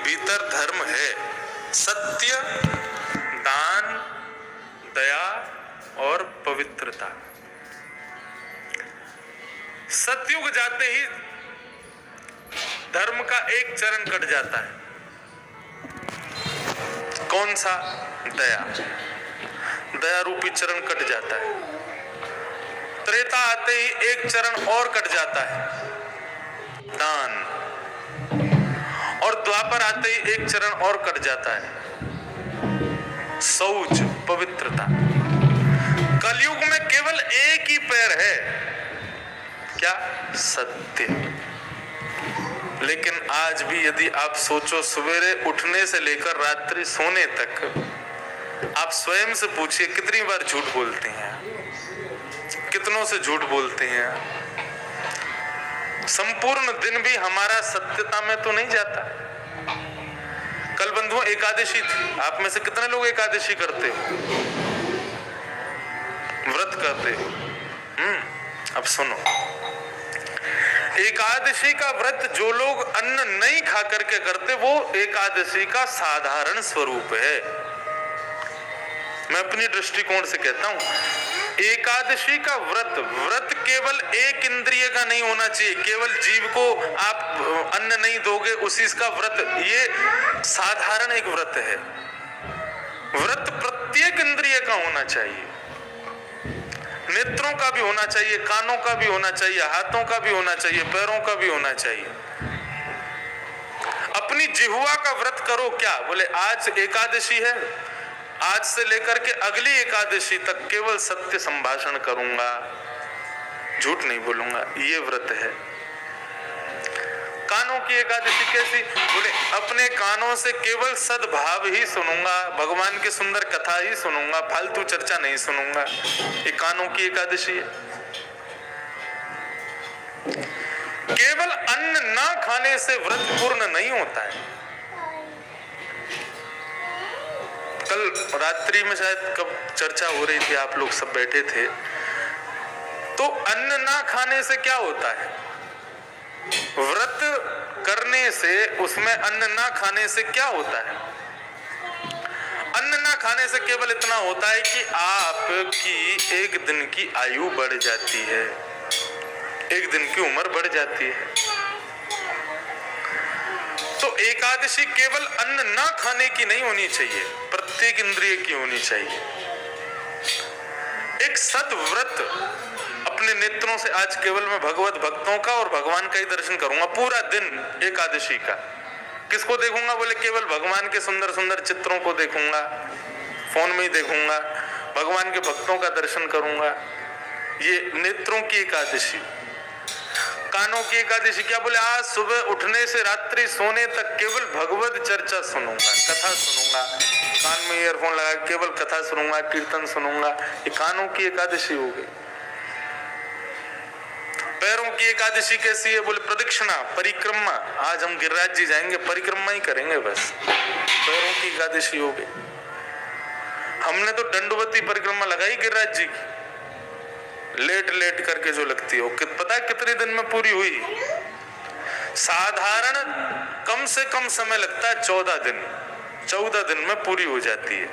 भीतर धर्म है, सत्य, दान, दया और पवित्रता। सतयुग जाते ही धर्म का एक चरण कट जाता है। कौन सा? दया। दया रूपी चरण कट जाता है। त्रेता आते ही एक चरण और कट जाता है, दान। और द्वापर आते ही एक चरण और कट जाता है, शौच, पवित्रता। कलयुग में केवल एक ही पैर है, क्या? सत्य। लेकिन आज भी यदि आप सोचो, सवेरे उठने से लेकर रात्रि सोने तक आप स्वयं से पूछिए कितनी बार झूठ बोलते हैं, कितनों से झूठ बोलते हैं। संपूर्ण दिन भी हमारा सत्यता में तो नहीं जाता। कल बंधुओं एकादशी थी, आप में से कितने लोग एकादशी करते हो, व्रत करते हो? अब सुनो, एकादशी का व्रत जो लोग अन्न नहीं खा करके करते, वो एकादशी का साधारण स्वरूप है। मैं अपनी दृष्टिकोण से कहता हूं, एकादशी का व्रत केवल एक इंद्रिय का नहीं होना चाहिए। केवल जीव को आप अन्न नहीं दोगे उसी का व्रत, ये साधारण एक व्रत है। व्रत प्रत्येक इंद्रिय का होना चाहिए, नेत्रों का भी होना चाहिए, कानों का भी होना चाहिए, हाथों का भी होना चाहिए, पैरों का भी होना चाहिए। अपनी जिह्वा का व्रत करो। क्या बोले? आज एकादशी है, आज से लेकर के अगली एकादशी तक केवल सत्य संभाषण करूंगा, झूठ नहीं बोलूंगा, ये व्रत है। कानों की एकादशी कैसी? बोले अपने कानों से केवल सद्भाव ही सुनूंगा, भगवान की सुंदर कथा ही सुनूंगा, फालतू चर्चा नहीं सुनूंगा। ये कानों की एकादशी है। केवल अन्न ना खाने से व्रत पूर्ण नहीं होता है। कल रात्रि में शायद कब चर्चा हो रही थी, आप लोग सब बैठे थे, तो अन्न ना खाने से क्या होता है? व्रत करने से, उसमें अन्न ना खाने से क्या होता है? अन्न ना खाने से केवल इतना होता है कि आपकी एक दिन की आयु बढ़ जाती है, एक दिन की उम्र बढ़ जाती है। तो एकादशी केवल अन्न ना खाने की नहीं होनी चाहिए, प्रत्येक इंद्रिय की होनी चाहिए। एक सद्व्रत अपने नेत्रों से, आज केवल मैं भगवत भक्तों का और भगवान का ही दर्शन करूंगा पूरा दिन एकादशी का। किसको देखूंगा? बोले केवल भगवान के सुंदर सुंदर चित्रों को देखूंगा, फोन में ही देखूंगा, भगवान के भक्तों का दर्शन करूंगा। ये नेत्रों की एकादशी। कानों की एकादशी क्या? बोले आज सुबह उठने से रात्रि सोने तक केवल भगवत चर्चा सुनूंगा, कथा सुनूंगा, कान में ईयरफोन लगा केवल कथा सुनूंगा, कीर्तन सुनूंगा। ये कानों की एकादशी हो गई। पैरों की एकादशी कैसी है? बोले प्रदक्षिणा, परिक्रमा। आज हम गिरिराज जी जाएंगे, परिक्रमा ही करेंगे बस, पैरों की एकादशी हो गई। हमने तो दंडवती परिक्रमा लगाई गिरिराज जी की, लेट लेट करके जो लगती है, पता है कितने दिन में पूरी हुई? साधारण कम से कम समय लगता है 14 दिन, 14 दिन में पूरी हो जाती है।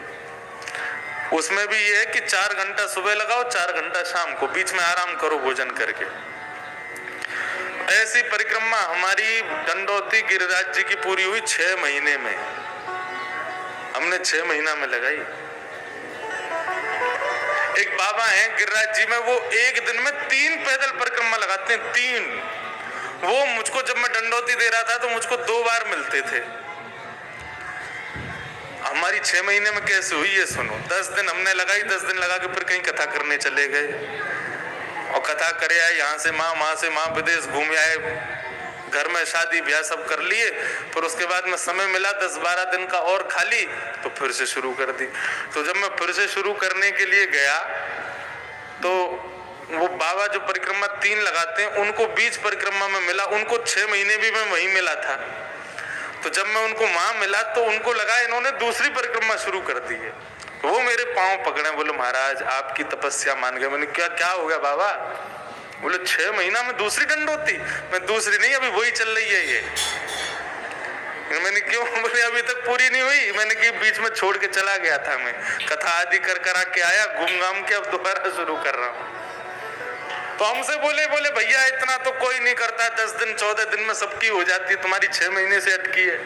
उसमें भी ये है कि 4 घंटा सुबह लगाओ, 4 घंटा शाम को, बीच में आराम करो भोजन करके। ऐसी परिक्रमा हमारी दंडोती गिरिराज जी की पूरी हुई 6 महीने में। हमने 6 महीना में लगाई। एक बाबा हैं गिरिराज जी में, वो एक दिन में 3 पैदल परिक्रमा लगाते हैं, 3। वो मुझको, जब मैं दंडोती दे रहा था तो मुझको 2 बार मिलते थे। हमारी 6 महीने में कैसे हुई ये सुनो। 10 दिन हमने लगाई, 10 दिन लगा के फिर कहीं कथा करने चले गए और कथा करे आए, यहाँ से माँ विदेश घूम आए, घर में शादी ब्याह सब कर लिए। फिर उसके बाद में समय मिला 10-12 दिन का और खाली, तो फिर से शुरू कर दी। तो जब मैं फिर से शुरू करने के लिए गया तो वो बाबा जो परिक्रमा 3 लगाते हैं, उनको बीच परिक्रमा में मिला, उनको 6 महीने भी मैं वहीं मिला था। तो जब मैं उनको वहां मिला तो उनको लगा इन्होंने दूसरी परिक्रमा शुरू कर दी है। वो मेरे पांव पकड़े, बोले महाराज आपकी तपस्या मान गए। मैंने क्या हो गया बाबा? बोले 6 महीना में दूसरी दंडोती? मैं दूसरी नहीं, अभी वही चल रही है ये। मैंने क्यों? बोले अभी तक पूरी नहीं हुई। मैंने कि बीच में छोड़ के चला गया था, मैं कथा आदि कर करा के आया, घूम घाम के अब दोबारा शुरू कर रहा हूँ। तो हमसे बोले भैया इतना तो कोई नहीं करता, 10 दिन 14 दिन में सबकी हो जाती है, तुम्हारी 6 महीने से अटकी है।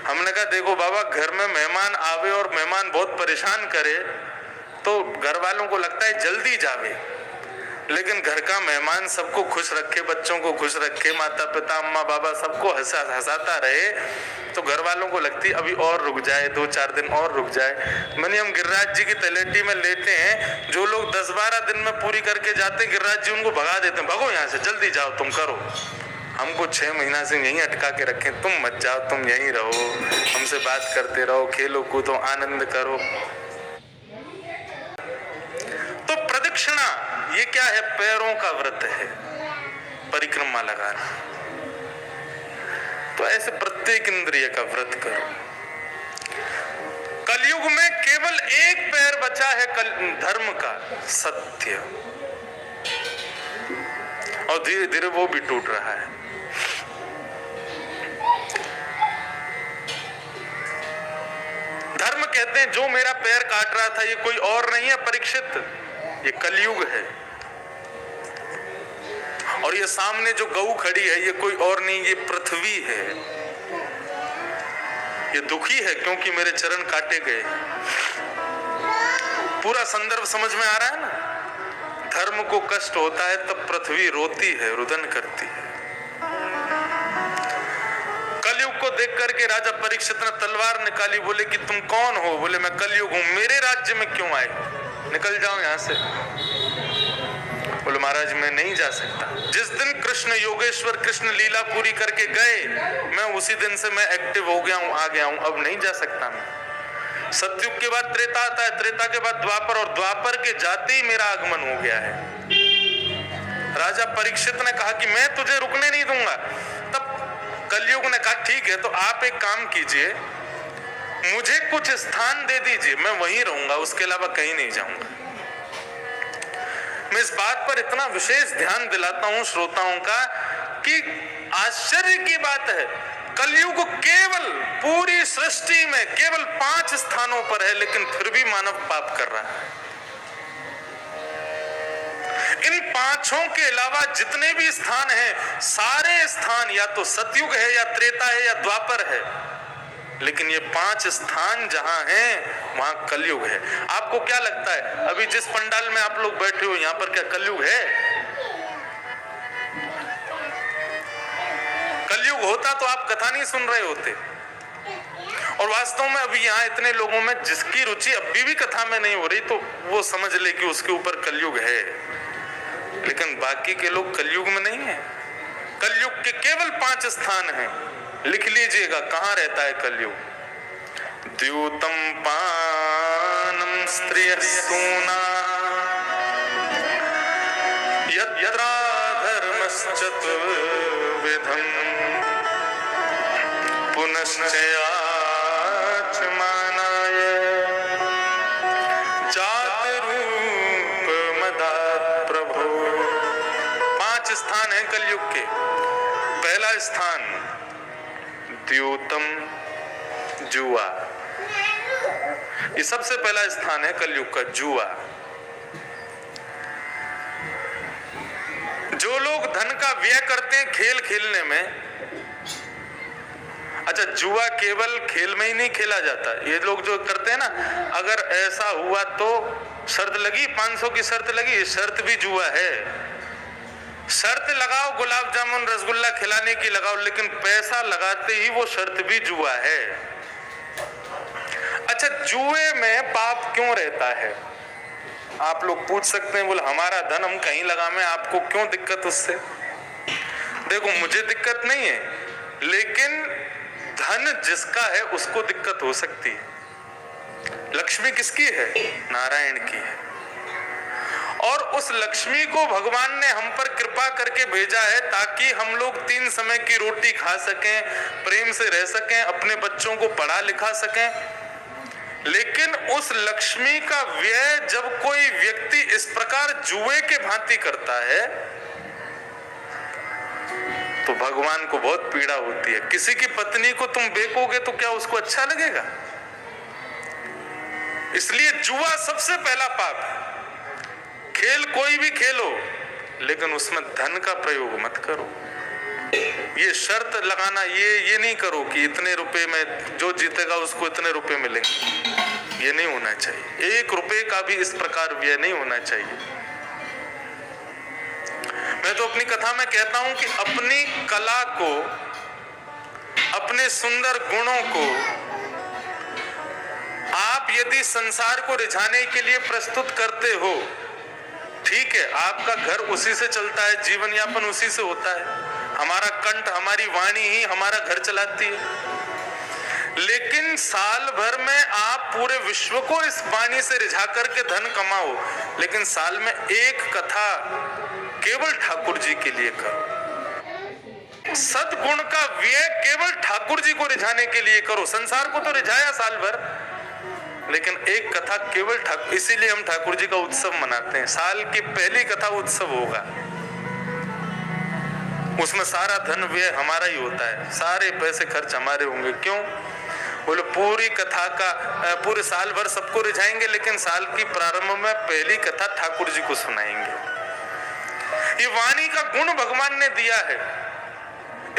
हमने कहा देखो बाबा, घर में मेहमान आवे और मेहमान बहुत परेशान करे तो घर वालों को लगता है जल्दी जावे, लेकिन घर का मेहमान सबको खुश रखे, बच्चों को खुश रखे, माता पिता अम्मा बाबा सबको हंसाता रहे, तो घर वालों को लगती अभी और रुक जाए, 2-4 दिन और रुक जाए। मैंने हम गिरिराज जी की तलेटी में लेते हैं, जो लोग 10-12 दिन में पूरी करके जाते हैं, गिरिराज जी उनको भगा देते हैं, भगो यहाँ से, जल्दी जाओ तुम करो। हमको 6 महीना से यहीं अटका के रखें, तुम मत जाओ, तुम यहीं रहो, हमसे बात करते रहो, खेलो कूदो, आनंद करो। तो प्रदक्षिणा ये क्या है? पैरों का व्रत है, परिक्रमा लगाना। तो ऐसे प्रत्येक इंद्रिय का व्रत करो। कलयुग में केवल एक पैर बचा है धर्म का, सत्य, और धीरे धीरे वो भी टूट रहा है। धर्म कहते हैं जो मेरा पैर काट रहा था ये कोई और नहीं है परीक्षित, ये कलयुग है। और ये सामने जो गऊ खड़ी है ये कोई और नहीं, ये पृथ्वी है। ये दुखी है क्योंकि मेरे चरण काटे गए। पूरा संदर्भ समझ में आ रहा है ना? धर्म को कष्ट होता है तब पृथ्वी रोती है, रुदन करती है। कलयुग को देख करके राजा परीक्षित ने तलवार निकाली, बोले कि तुम कौन हो? बोले मैं कलयुग हूं, मेरे राज्य में क्यों आए? निकल जाओ यहां से। बोले महाराज मैं नहीं जा सकता। जिस दिन कृष्ण योगेश्वर कृष्ण लीला पूरी करके गए, मैं उसी दिन से मैं एक्टिव हो गया हूं, आ गया हूं, अब नहीं जा सकता मैं। सतयुग के बाद त्रेता आता है, त्रेता के बाद द्वापर, और द्वापर के जाते ही मेरा आगमन हो गया है। राजा परीक्षित ने कहा कि मैं तुझे रुकने नहीं दूंगा। तब कलयुग ने कहा ठीक है, तो आप एक काम कीजिए, मुझे कुछ स्थान दे दीजिए, मैं वहीं रहूंगा, उसके अलावा कहीं नहीं जाऊंगा। मैं इस बात पर इतना विशेष ध्यान दिलाता हूं श्रोताओं का कि आश्चर्य की बात है, कलयुग केवल पूरी सृष्टि में केवल 5 स्थानों पर है, लेकिन फिर भी मानव पाप कर रहा है। इन 5 के अलावा जितने भी स्थान हैं, सारे स्थान या तो सतयुग है, या त्रेता है, या द्वापर है, लेकिन ये 5 स्थान जहां हैं वहां कलयुग है। आपको क्या लगता है अभी जिस पंडाल में आप लोग बैठे हो यहां पर क्या कलयुग है? कलयुग होता तो आप कथा नहीं सुन रहे होते। और वास्तव में अभी यहाँ इतने लोगों में जिसकी रुचि अभी भी कथा में नहीं हो रही, तो वो समझ ले कि उसके ऊपर कलयुग है, लेकिन बाकी के लोग कलयुग में नहीं है। कलयुग के केवल 5 स्थान हैं, लिख लीजिएगा कहां रहता है कलयुग। द्यूतम पानम स्त्रियसूना यत्रा धर्मश्चतुर्विधम् पुनश्चयाचमानाय जातरूपमदात् प्रभो। 5 स्थान हैं कलयुग के। पहला स्थान द्यूतम, जुआ, ये सबसे पहला स्थान है कलयुग का, जुआ। जो लोग धन का व्यय करते हैं खेल खेलने में, अच्छा जुआ केवल खेल में ही नहीं खेला जाता, ये लोग जो करते हैं ना, अगर ऐसा हुआ तो शर्त लगी, 500 की शर्त लगी, शर्त भी जुआ है। शर्त लगाओ गुलाब जामुन रसगुल्ला खिलाने की लगाओ, लेकिन पैसा लगाते ही वो शर्त भी जुआ है। अच्छा जुए में पाप क्यों रहता है? आप लोग पूछ सकते हैं, बोले हमारा धन हम कहीं लगाएं, आपको क्यों दिक्कत उससे? देखो मुझे दिक्कत नहीं है, लेकिन धन जिसका है उसको दिक्कत हो सकती है। लक्ष्मी किसकी है? नारायण की है। और उस लक्ष्मी को भगवान ने हम पर कृपा करके भेजा है ताकि हम लोग 3 समय की रोटी खा सकें, प्रेम से रह सकें, अपने बच्चों को पढ़ा लिखा सकें। लेकिन उस लक्ष्मी का व्यय जब कोई व्यक्ति इस प्रकार जुए के भांति करता है, तो तो भगवान को बहुत पीड़ा होती है। किसी की पत्नी को तुम बेकोगे तो क्या उसको अच्छा लगेगा? इसलिए जुआ सबसे पहला पाप है। खेल कोई भी खेलो, लेकिन उसमें धन का प्रयोग मत करो। ये शर्त लगाना, ये नहीं करो कि इतने रुपए में जो जीतेगा उसको इतने रुपए मिलेंगे, ये नहीं होना चाहिए। 1 रुपए का भी इस प्रकार व्यय नहीं होना चाहिए। मैं तो अपनी कथा में कहता हूं कि अपनी कला को, अपने सुंदर गुणों को आप यदि संसार को रिझाने के लिए प्रस्तुत करते हो, ठीक है, आपका घर उसी से चलता है, जीवन यापन उसी से होता है, हमारा कंठ, हमारी वाणी ही हमारा घर चलाती है। लेकिन साल भर में आप पूरे विश्व को इस वाणी से रिझा करके धन कमाओ, लेकिन साल में एक कथा केवल ठाकुर जी के लिए करो। सद्गुण का व्यय केवल ठाकुर जी को रिझाने के लिए करो। संसार को तो रिझाया साल भर, लेकिन एक कथा केवल ठाकुर। इसीलिए हम ठाकुर जी का उत्सव मनाते हैं। साल की पहली कथा उत्सव होगा, उसमें सारा धन व्यय हमारा ही होता है, सारे पैसे खर्च हमारे होंगे। क्यों? बोले पूरी कथा का पूरे साल भर सबको रिझाएंगे, लेकिन साल की प्रारंभ में पहली कथा ठाकुर जी को सुनाएंगे। ये वाणी का गुण भगवान ने दिया है।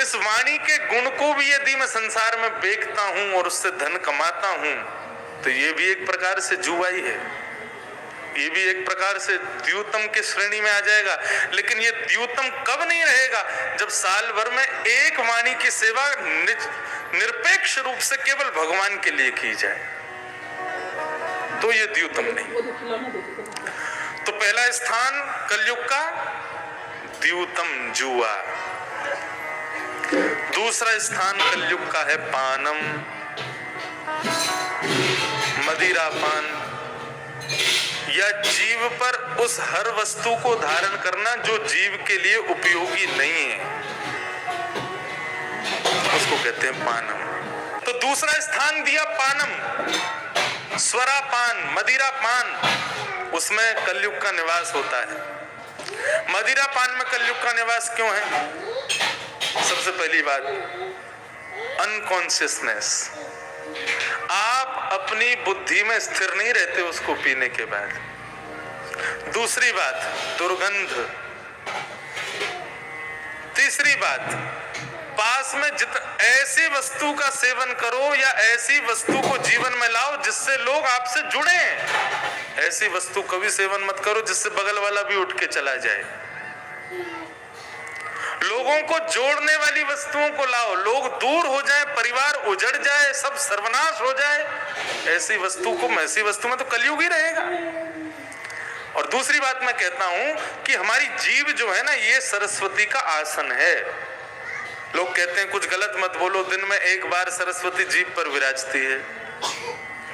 इस वाणी के गुण को भी यदि मैं संसार में बेचता हूं और उससे धन कमाता हूं, तो ये भी एक प्रकार से जुआ ही है। ये भी एक प्रकार से द्यूतम के श्रेणी में आ जाएगा। लेकिन ये द्यूतम कब नहीं रहेगा? जब साल भर में एक वाणी की सेवा निरपेक्ष रूप से केवल भगवान के लिए की जाए, तो ये द्यूतम नहीं। तो पहला स्थान कलयुग का द्यूतम, जुआ। दूसरा स्थान कलयुग का है पानम, मदिरापान, या जीव पर उस हर वस्तु को धारण करना जो जीव के लिए उपयोगी नहीं है, उसको कहते हैं पानम। तो दूसरा स्थान दिया पानम, स्वरापान, मदिरापान, उसमें कलयुग का निवास होता है। मदिरापान में कलयुग का निवास क्यों है? सबसे पहली बात, अनकॉन्शियसनेस। आप अपनी बुद्धि में स्थिर नहीं रहते उसको पीने के बाद। दूसरी बात, दुर्गंध। तीसरी बात, पास में ऐसी वस्तु का सेवन करो या ऐसी वस्तु को जीवन में लाओ जिससे लोग आपसे जुड़े। ऐसी वस्तु कभी सेवन मत करो जिससे बगल वाला भी उठ के चला जाए। लोगों को जोड़ने वाली वस्तुओं को लाओ, लोग दूर हो जाए, परिवार उजड़ जाए, सब सर्वनाश हो जाए, ऐसी वस्तु में तो कलयुग ही रहेगा। और दूसरी बात मैं कहता हूं कि हमारी जीभ जो है ना, ये सरस्वती का आसन है। लोग कहते हैं कुछ गलत मत बोलो, दिन में एक बार सरस्वती जीभ पर विराजती है।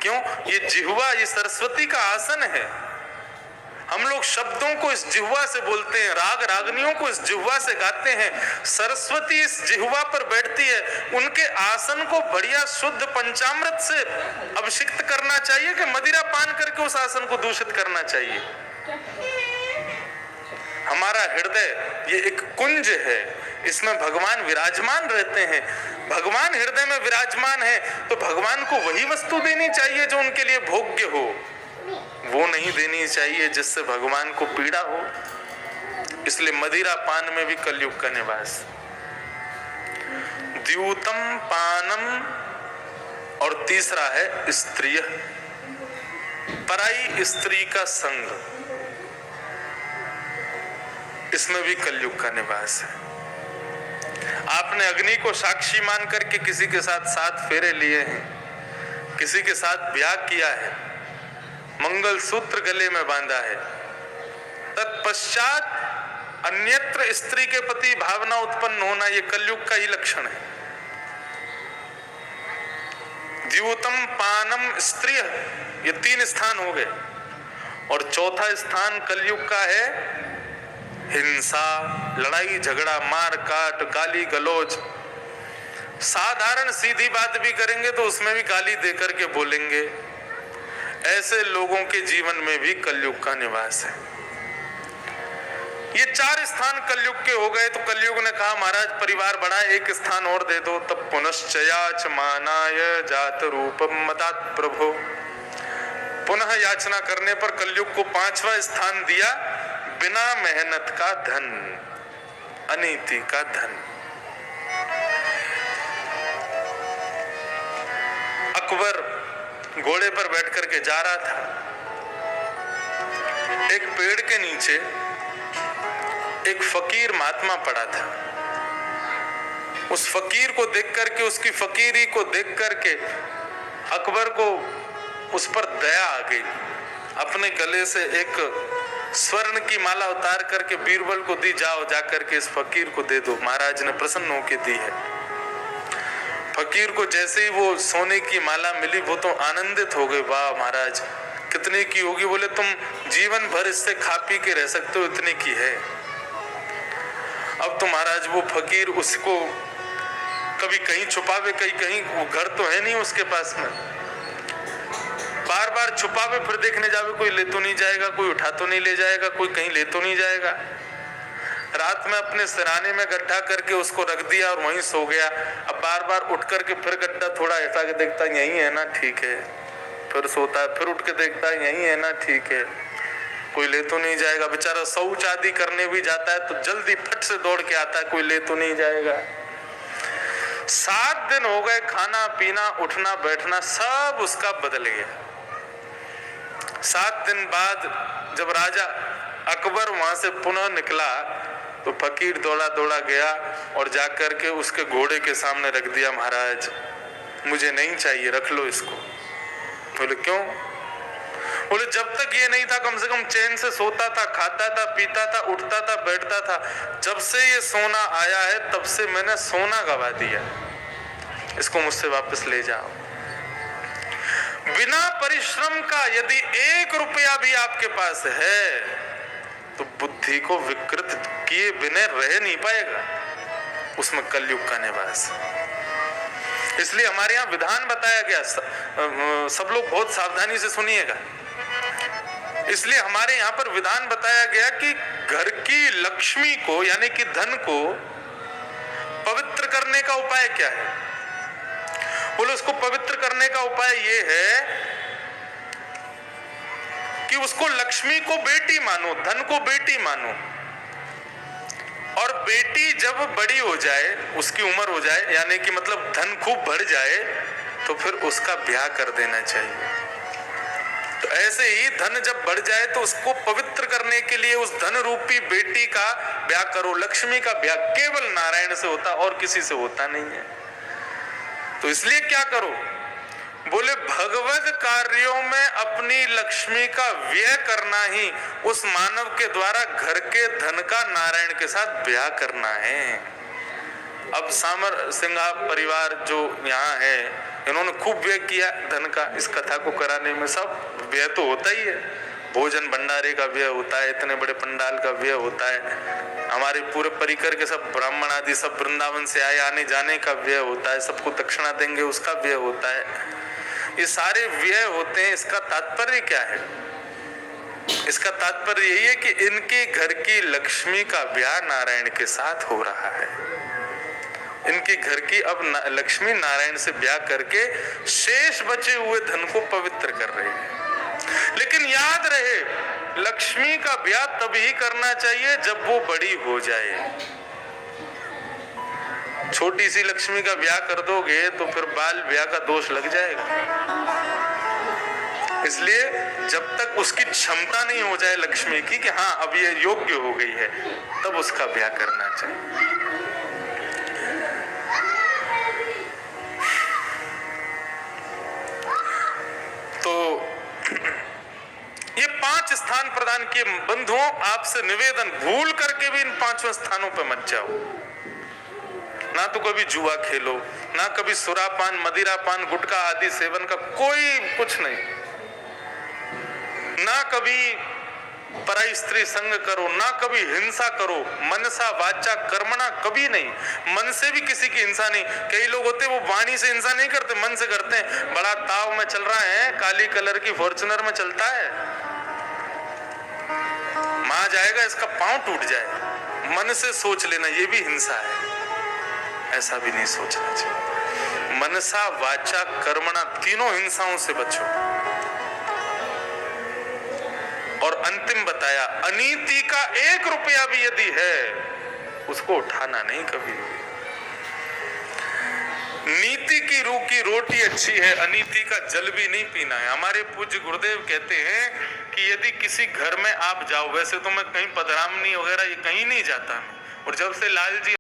क्यों? ये जिह्वा, ये सरस्वती का आसन है। हम लोग शब्दों को इस जिह्वा से बोलते हैं, राग रागनियों को इस जिह्वा से गाते हैं। सरस्वती इस जिह्वा पर बैठती है। उनके आसन को बढ़िया शुद्ध पंचामृत से अभिषिक्त करना चाहिए कि मदिरा पान करके उस आसन को दूषित करना चाहिए। हमारा हृदय ये एक कुंज है, इसमें भगवान विराजमान रहते हैं। भगवान हृदय में विराजमान है, तो भगवान को वही वस्तु देनी चाहिए जो उनके लिए भोग्य हो, वो नहीं देनी चाहिए जिससे भगवान को पीड़ा हो। इसलिए मदिरा पान में भी कलयुग का निवास। द्यूतम, पानम, और तीसरा है स्त्रिय, पराई स्त्री का संग, इसमें भी कलयुग का निवास है। आपने अग्नि को साक्षी मान करके किसी के साथ 7 फेरे लिए हैं, किसी के साथ ब्याह किया है, मंगल सूत्र गले में बांधा है, तत्पश्चात अन्यत्र स्त्री के प्रति भावना उत्पन्न होना, ये कलयुग का ही लक्षण है। द्यूतम, पानम, स्त्रिय, ये 3 स्थान हो गए। और चौथा स्थान कलयुग का है हिंसा, लड़ाई झगड़ा, मार काट, गाली गलौज। साधारण सीधी बात भी करेंगे तो उसमें भी गाली देकर के बोलेंगे। ऐसे लोगों के जीवन में भी कलयुग का निवास है। ये 4 स्थान कलयुग के हो गए। तो कलयुग ने कहा महाराज परिवार बड़ा है, एक स्थान और दे दो। तब पुनश्चयाच मानाय जात रूपम मदात प्रभो। पुनः याचना करने पर कलयुग को 5वां स्थान दिया, बिना मेहनत का धन, अनीति का धन। अकबर घोड़े पर बैठ करके जा रहा था, एक पेड़ के नीचे एक फकीर महात्मा पड़ा था। उस फकीर को देख करके, उसकी फकीरी को देख करके अकबर को उस पर दया आ गई। अपने गले से एक स्वर्ण की माला उतार करके बीरबल को दी, जाओ जाकर के इस फकीर को दे दो। महाराज ने प्रसन्न होकर दी है। फकीर को जैसे ही वो सोने की माला मिली, वो तो आनंदित हो गए। वाह महाराज कितने की होगी? बोले तुम जीवन भर इससे खा पी के रह सकते हो, इतने की है। अब तो महाराज वो फकीर उसको कभी कहीं छुपावे, कहीं वो घर तो है नहीं उसके पास में, बार बार छुपावे, फिर देखने जावे कोई ले तो नहीं जाएगा, कोई उठा तो नहीं ले जाएगा, कोई कहीं ले तो नहीं जाएगा। रात में अपने सिराने में गड्ढा करके उसको रख दिया और वहीं सो गया। अब बार बार उठ करके फिर गड्ढा थोड़ा ऐसा के देखता, यही है ना, ठीक है, फिर सोता है, फिर उठ के देखता है, यही है ना, ठीक है, कोई ले तो नहीं जाएगा। बेचारा शौच आदि करने भी जाता है तो जल्दी फट से दौड़ के आता है, कोई ले तो नहीं जाएगा। 7 दिन हो गए, खाना पीना उठना बैठना सब उसका बदल गया। 7 दिन बाद जब राजा अकबर वहां से पुनः निकला तो फकीर दौड़ा दौड़ा गया और जाकर के उसके घोड़े के सामने रख दिया। महाराज मुझे नहीं चाहिए, रख लो इसको। बोले क्यों? बोले जब तक ये नहीं था कम से कम चैन से सोता था, खाता था, पीता था, उठता था, बैठता था। जब से ये सोना आया है तब से मैंने सोना गवा दिया, इसको मुझसे वापस ले जाओ। बिना परिश्रम का यदि 1 रुपया भी आपके पास है तो बुद्धि को विकृत किए बिना रह नहीं पाएगा, उसमें कलयुग का निवास। इसलिए हमारे यहाँ विधान बताया गया, सब लोग बहुत सावधानी से सुनिएगा। इसलिए हमारे यहाँ पर विधान बताया गया कि घर की लक्ष्मी को यानी कि धन को पवित्र करने का उपाय क्या है? बोले उसको पवित्र करने का उपाय ये है कि उसको लक्ष्मी को बेटी मानो, धन को बेटी मानो। और बेटी जब बड़ी हो जाए, उसकी उम्र हो जाए, यानी कि मतलब धन खूब बढ़ जाए, तो फिर उसका ब्याह कर देना चाहिए। तो ऐसे ही धन जब बढ़ जाए तो उसको पवित्र करने के लिए उस धन रूपी बेटी का ब्याह करो। लक्ष्मी का ब्याह केवल नारायण से होता, और किसी से होता नहीं है। तो इसलिए क्या करो? बोले भगवत कार्यों में अपनी लक्ष्मी का व्यय करना ही उस मानव के द्वारा घर के धन का नारायण के साथ ब्याह करना है। अब सामर सिंघा परिवार जो यहाँ है, इन्होंने खूब व्यय किया धन का इस कथा को कराने में। सब व्यय तो होता ही है, भोजन भंडारे का व्यय होता है, इतने बड़े पंडाल का व्यय होता है, हमारे पूरे परिकर के सब ब्राह्मण आदि सब वृंदावन से आए, आने जाने का व्यय होता है, सबको दक्षिणा देंगे उसका व्यय होता है। ये सारे व्यय होते हैं। इसका तात्पर्य क्या है? इसका तात्पर्य यही है कि इनके घर की लक्ष्मी का ब्याह नारायण के साथ हो रहा है। इनके घर की अब लक्ष्मी नारायण से ब्याह करके शेष बचे हुए धन को पवित्र कर रही है। लेकिन याद रहे, लक्ष्मी का ब्याह तभी करना चाहिए जब वो बड़ी हो जाए। छोटी सी लक्ष्मी का ब्याह कर दोगे तो फिर बाल ब्याह का दोष लग जाएगा। इसलिए जब तक उसकी क्षमता नहीं हो जाए लक्ष्मी की कि हाँ अब ये योग्य हो गई है, तब उसका ब्याह करना चाहिए। तो ये 5 स्थान प्रदान किए। बंधुओं आपसे निवेदन, भूल करके भी इन 5 स्थानों पर मत जाओ। ना तो कभी जुआ खेलो, ना कभी सुरापान, मदिरापान, गुटखा आदि सेवन का कोई कुछ नहीं, ना कभी पराई स्त्री संग करो, ना कभी हिंसा करो, मनसा वाचा कर्मणा कभी नहीं। मन से भी किसी की हिंसा नहीं। कई लोग होते वो वाणी से हिंसा नहीं करते, मन से करते हैं। बड़ा ताव में चल रहा है, काली कलर की फॉर्च्यूनर में चलता है, मां जाएगा इसका पांव टूट जाए, मन से सोच लेना ये भी हिंसा है, ऐसा भी नहीं सोचना चाहिए। मनसा वाचा कर्मणा तीनों हिंसाओं से बचो। और अंतिम बताया, अनीति का 1 रुपया भी यदि है उसको उठाना नहीं कभी। नीति की रूह की रोटी अच्छी है, अनीति का जल भी नहीं पीना है। हमारे पूज्य गुरुदेव कहते हैं कि यदि किसी घर में आप जाओ, वैसे तो मैं कहीं पधरामनी वगैरह ये कहीं नहीं जाता, और जब से लाल जी